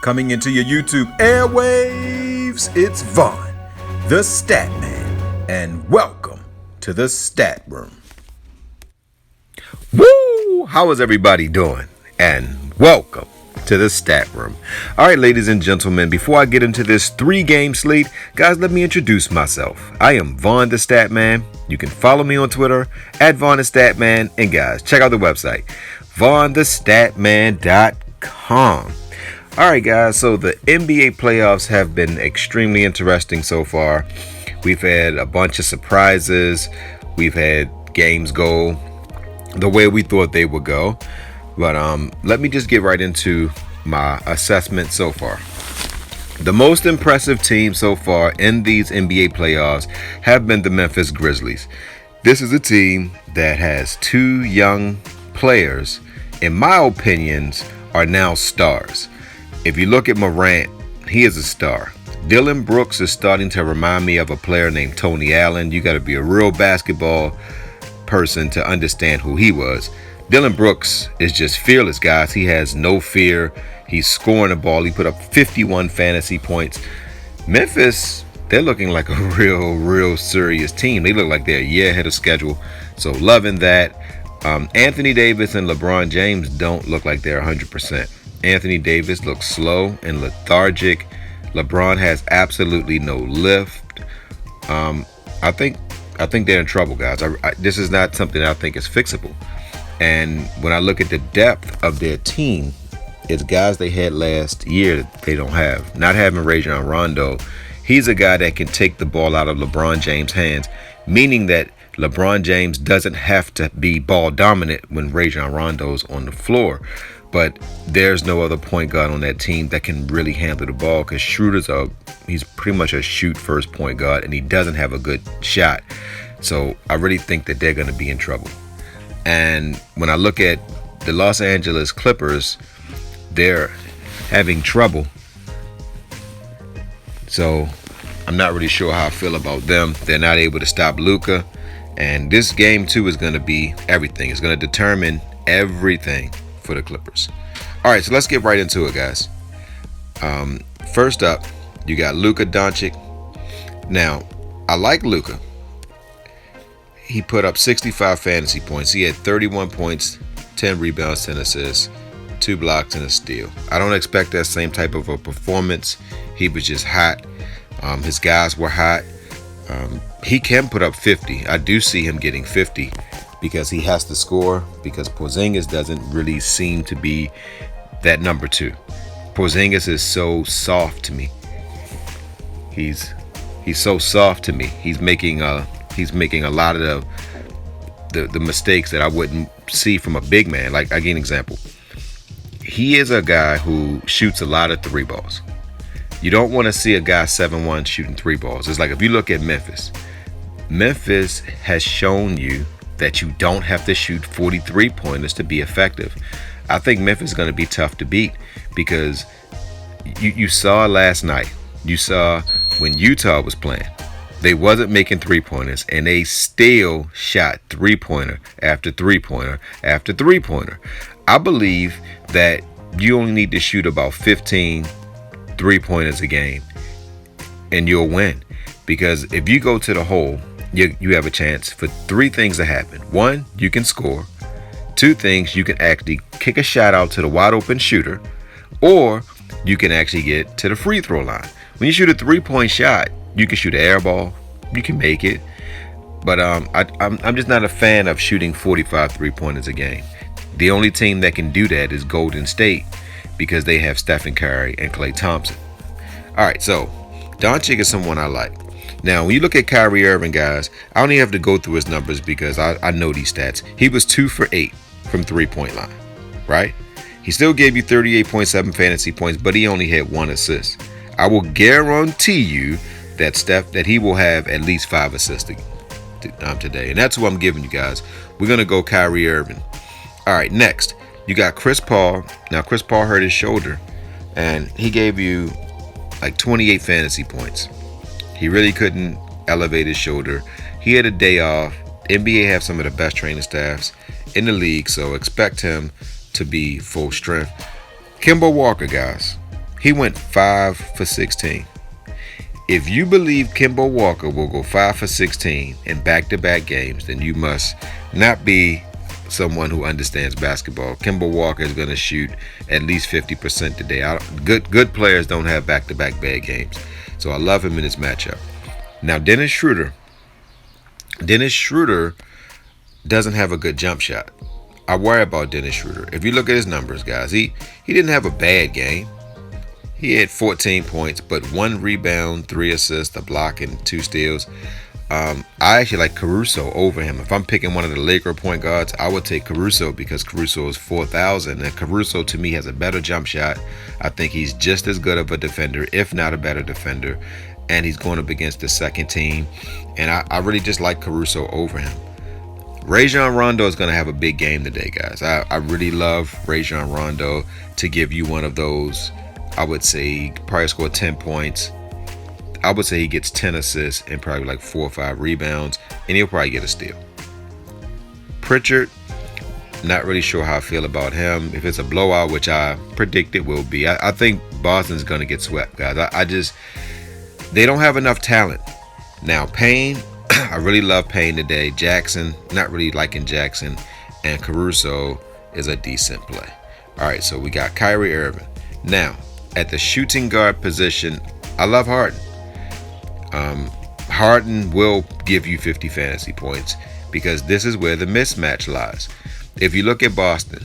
Coming into your YouTube airwaves, it's Vaughn, the Stat Man, and welcome to the Stat Room. Woo! How is everybody doing? And welcome to the Stat Room. All right, ladies and gentlemen, before I get into this 3-game slate, guys, let me introduce myself. I am Vaughn the Stat Man. You can follow me on Twitter at Vaughn the Stat Man. And guys, check out the website, vaughnthestatman.com. All right, guys, so the NBA playoffs have been extremely interesting so far. We've had a bunch of surprises. We've had games go the way we thought they would go. But let me just get right into my assessment so far. The most impressive team so far in these NBA playoffs have been the Memphis Grizzlies. This is a team that has 2 young players, in my opinions, are now stars. If you look at Morant, he is a star. Dillon Brooks is starting to remind me of a player named Tony Allen. You got to be a real basketball person to understand who he was. Dillon Brooks is just fearless, guys. He has no fear. He's scoring the ball. He put up 51 fantasy points. Memphis, they're looking like a real serious team. They look like they're a year ahead of schedule. So loving that. Anthony Davis and LeBron James don't look like they're 100%. Anthony Davis looks slow and lethargic. LeBron has absolutely no lift. I think they're in trouble, guys. This is not something I think is fixable. And when I look at the depth of their team, it's guys they had last year that they don't have. Not having Rajon Rondo, he's a guy that can take the ball out of LeBron James' hands, meaning that LeBron James doesn't have to be ball dominant when Rajon Rondo's on the floor. But there's no other point guard on that team that can really handle the ball, because he's pretty much a shoot first point guard, and he doesn't have a good shot. So I really think that they're going to be in trouble. And when I look at the Los Angeles Clippers, they're having trouble. So I'm not really sure how I feel about them. They're not able to stop Luca. And this game, too, is going to be everything. It's going to determine everything for the Clippers. All right, so let's get right into it, guys. First up, you got Luca Doncic. Now, I like Luca. He put up 65 fantasy points. He had 31 points, 10 rebounds, 10 assists, 2 blocks, and a steal. I don't expect that same type of a performance. He was just hot. His guys were hot. He can put up 50. I do see him getting 50 because he has to score, because Porzingis doesn't really seem to be that number 2. Porzingis is so soft to me. He's so soft to me. He's making a lot of the mistakes that I wouldn't see from a big man. Like, I give an example. He is a guy who shoots a lot of 3 balls. You don't want to see a guy 7'1" shooting 3 balls. It's like if you look at Memphis. Memphis has shown you that you don't have to shoot 43-pointers to be effective. I think Memphis is going to be tough to beat, because you saw last night. You saw when Utah was playing. They wasn't making 3-pointers, and they still shot 3-pointer after 3-pointer after 3-pointer. I believe that you only need to shoot about 15 3-pointers a game, and you'll win. Because if you go to the hole, you have a chance for 3 things to happen. 1, you can score. 2 things, you can actually kick a shot out to the wide open shooter, or you can actually get to the free throw line. When you shoot a 3-point shot, you can shoot an air ball, you can make it. But I'm just not a fan of shooting 45 3-pointers a game. The only team that can do that is Golden State, because they have Stephen Curry and Klay Thompson. All right, so Doncic is someone I like. Now, when you look at Kyrie Irving, guys, I don't even have to go through his numbers because I know these stats. He was 2 for 8 from 3-point line, right? He still gave you 38.7 fantasy points, but he only had 1 assist. I will guarantee you that he will have at least 5 assists today. And that's who I'm giving you, guys. We're going to go Kyrie Irving. All right, next, you got Chris Paul. Now, Chris Paul hurt his shoulder, and he gave you like 28 fantasy points. He really couldn't elevate his shoulder. He had a day off. NBA have some of the best training staffs in the league, so expect him to be full strength. Kimbo Walker, guys. He went 5 for 16. If you believe Kimbo Walker will go 5 for 16 in back-to-back games, then you must not be someone who understands basketball. Kimbo Walker is going to shoot at least 50% today. Good players don't have back-to-back bad games. So I love him in this matchup. Now, Dennis Schruter doesn't have a good jump shot. I worry about Dennis Schruter. If you look at his numbers, guys, he didn't have a bad game. He had 14 points, but 1 rebound, 3 assists, a block, and 2 steals. I actually like Caruso over him. If I'm picking one of the Laker point guards, I would take Caruso because Caruso is 4,000. And Caruso, to me, has a better jump shot. I think he's just as good of a defender, if not a better defender. And he's going up against the second team. And I really just like Caruso over him. Rajon Rondo is going to have a big game today, guys. I really love Rajon Rondo to give you one of those. I would say he probably score 10 points. I would say he gets 10 assists and probably like 4 or 5 rebounds, and he'll probably get a steal. Pritchard, not really sure how I feel about him. If it's a blowout, which I predict it will be, I think Boston's going to get swept, guys. They don't have enough talent. Now, Payne, I really love Payne today. Jackson, not really liking Jackson, and Caruso is a decent play. All right, so we got Kyrie Irving. Now, at the shooting guard position, I love Harden. Harden will give you 50 fantasy points because this is where the mismatch lies. If you look at Boston,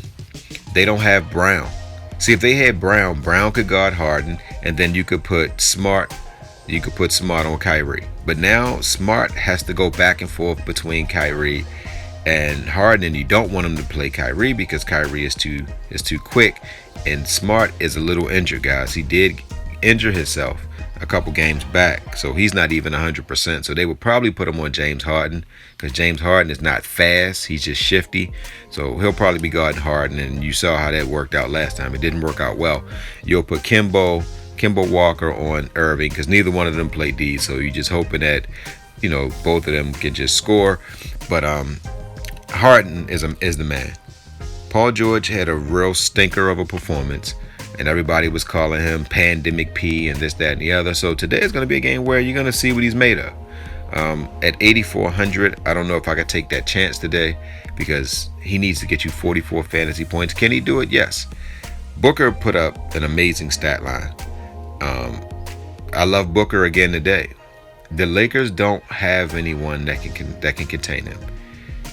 they don't have Brown. See, if they had Brown could guard Harden, and then you could put Smart on Kyrie. But now Smart has to go back and forth between Kyrie and Harden, and you don't want him to play Kyrie because Kyrie is too quick, and Smart is a little injured, guys. He did injure himself a couple games back, so he's not even 100%. So they would probably put him on James Harden because James Harden is not fast, he's just shifty. So he'll probably be guarding Harden, and you saw how that worked out last time. It didn't work out well. You'll put Kimbo Walker on Irving because neither one of them play D, so you're just hoping that both of them can just score. But Harden is the man. Paul George had a real stinker of a performance, and everybody was calling him Pandemic P and this, that, and the other. So today is going to be a game where you're going to see what he's made of. At 8,400, I don't know if I could take that chance today because he needs to get you 44 fantasy points. Can he do it? Yes. Booker put up an amazing stat line. I love Booker again today. The Lakers don't have anyone that can contain him.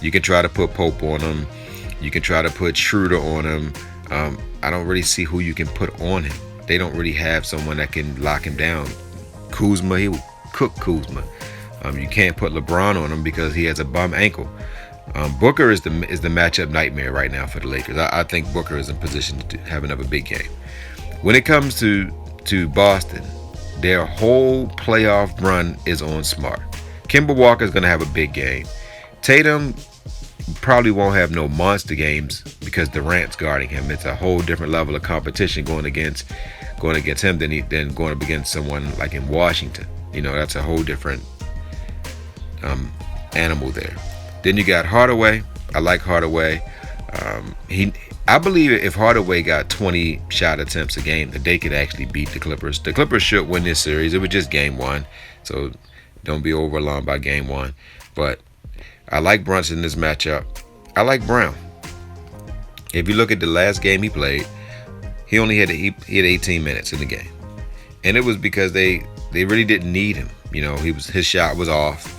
You can try to put Pope on him. You can try to put Schruter on him. I don't really see who you can put on him. They don't really have someone that can lock him down. Kuzma, he will cook Kuzma. You can't put LeBron on him because he has a bum ankle. Booker is the matchup nightmare right now for the Lakers. I think Booker is in position to have another big game. When it comes to Boston, their whole playoff run is on Smart. Kimbo Walker is going to have a big game. Tatum probably won't have no monster games because Durant's guarding him. It's a whole different level of competition going against him than going up against someone like in Washington. That's a whole different animal there. Then you got Hardaway. I like Hardaway. I believe if Hardaway got 20 shot attempts a game, that they could actually beat the Clippers. The Clippers should win this series. It was just game 1, so don't be overwhelmed by game 1. But I like Brunson in this matchup. I like Brown. If you look at the last game he played, he had 18 minutes in the game, and it was because they really didn't need him. His shot was off,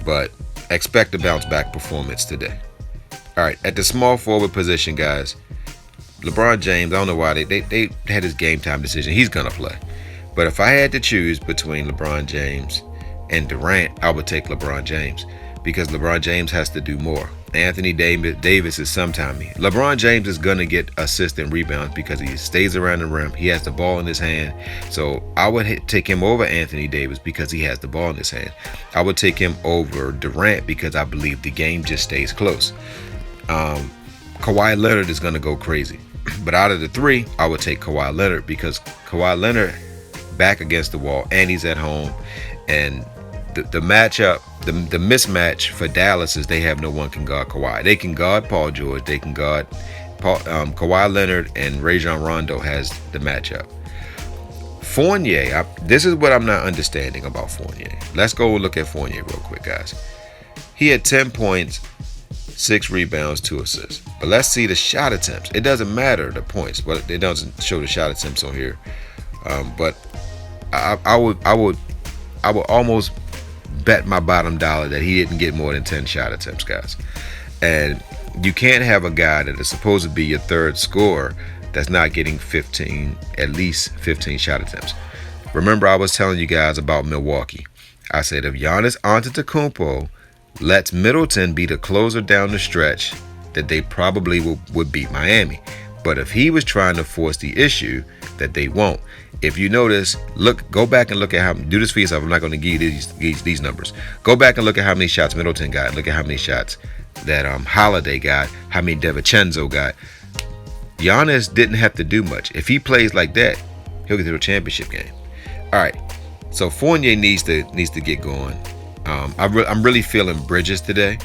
but expect a bounce back performance today. All right, at the small forward position, guys, LeBron James, I don't know why they had his game time decision. He's going to play. But if I had to choose between LeBron James and Durant, I would take LeBron James because LeBron James has to do more. Anthony Davis is sometime. LeBron James is going to get assists and rebounds because he stays around the rim. He has the ball in his hand. So I would take him over Anthony Davis because he has the ball in his hand. I would take him over Durant because I believe the game just stays close. Kawhi Leonard is going to go crazy. But out of the three, I would take Kawhi Leonard because Kawhi Leonard back against the wall and he's at home. And the matchup, the mismatch for Dallas is they have no one can guard Kawhi. They can guard Paul George. They can guard Kawhi Leonard, and Rajon Rondo has the matchup. Fournier, this is what I'm not understanding about Fournier. Let's go look at Fournier real quick, guys. He had 10 points, 6 rebounds, 2 assists. But let's see the shot attempts. It doesn't matter the points, but it doesn't show the shot attempts on here. But I would almost bet my bottom dollar that he didn't get more than 10 shot attempts, guys. And you can't have a guy that is supposed to be your third scorer that's not getting at least 15 shot attempts. Remember, I was telling you guys about Milwaukee. I said if Giannis Antetokounmpo lets Middleton be the closer down the stretch, that they probably would beat Miami. But if he was trying to force the issue, that they won't. If you notice, go back and look at how, do this for yourself. I'm not going to give you these numbers. Go back and look at how many shots Middleton got. Look at how many shots that Holiday got, how many DiVincenzo got. Giannis didn't have to do much. If he plays like that, he'll get to the championship game. All right, so Fournier needs to get going. I'm really feeling Bridges today,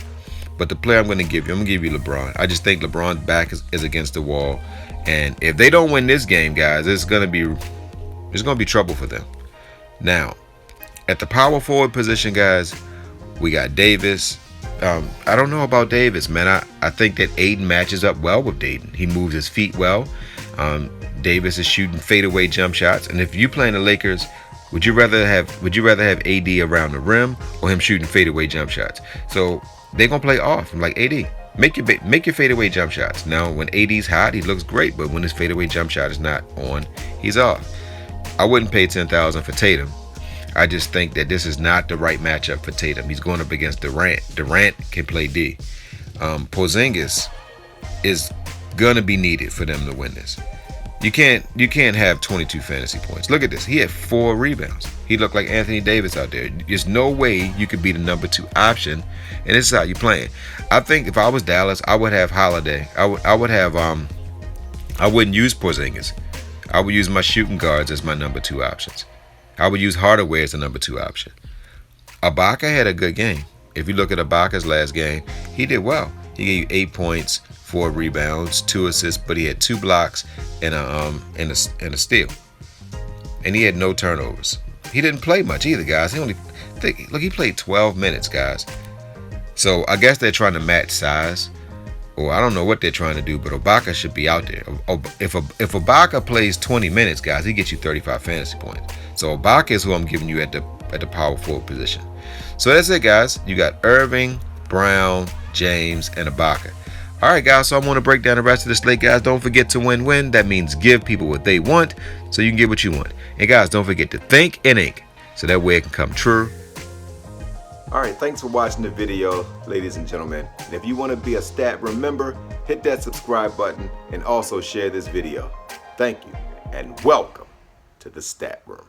but the player I'm going to give you LeBron. I just think LeBron's back is against the wall, and if they don't win this game, guys, it's going to be trouble for them. Now, at the power forward position, guys, we got Davis. I don't know about Davis, man. I think that Aiden matches up well with Dayton. He moves his feet well. Davis is shooting fadeaway jump shots, and if you playing the Lakers, would you rather have AD around the rim or him shooting fadeaway jump shots? So they're gonna play off. I'm like, AD, make your fadeaway jump shots. Now, when AD's hot, he looks great, but when his fadeaway jump shot is not on, he's off. I wouldn't pay $10,000 for Tatum. I just think that this is not the right matchup for Tatum. He's going up against Durant. Durant can play D. Porzingis is gonna be needed for them to win this. You can't have 22 fantasy points. Look at this. He had 4 rebounds. He looked like Anthony Davis out there. There's no way you could be the number 2 option, and this is how you're playing. I think if I was Dallas, I would have Holiday. I wouldn't use Porzingis. I would use my shooting guards as my number 2 options. I would use Hardaway as the number 2 option. Ibaka had a good game. If you look at Ibaka's last game, he did well. He gave you 8 points, 4 rebounds, 2 assists, but he had 2 blocks and a steal. And he had no turnovers. He didn't play much either, guys. He played 12 minutes, guys. So I guess they're trying to match size, or I don't know what they're trying to do, but Ibaka should be out there. If Ibaka plays 20 minutes, guys, he gets you 35 fantasy points. So Ibaka is who I'm giving you at the power forward position. So that's it, guys. You got Irving, Brown, James, and Ibaka. All right, guys, so I want to break down the rest of the slate, guys. Don't forget to win-win. That means give people what they want so you can get what you want. And, guys, don't forget to think and ink so that way it can come true. All right, thanks for watching the video, ladies and gentlemen. And if you want to be a stat, remember, hit that subscribe button and also share this video. Thank you, and welcome to the Stat Room.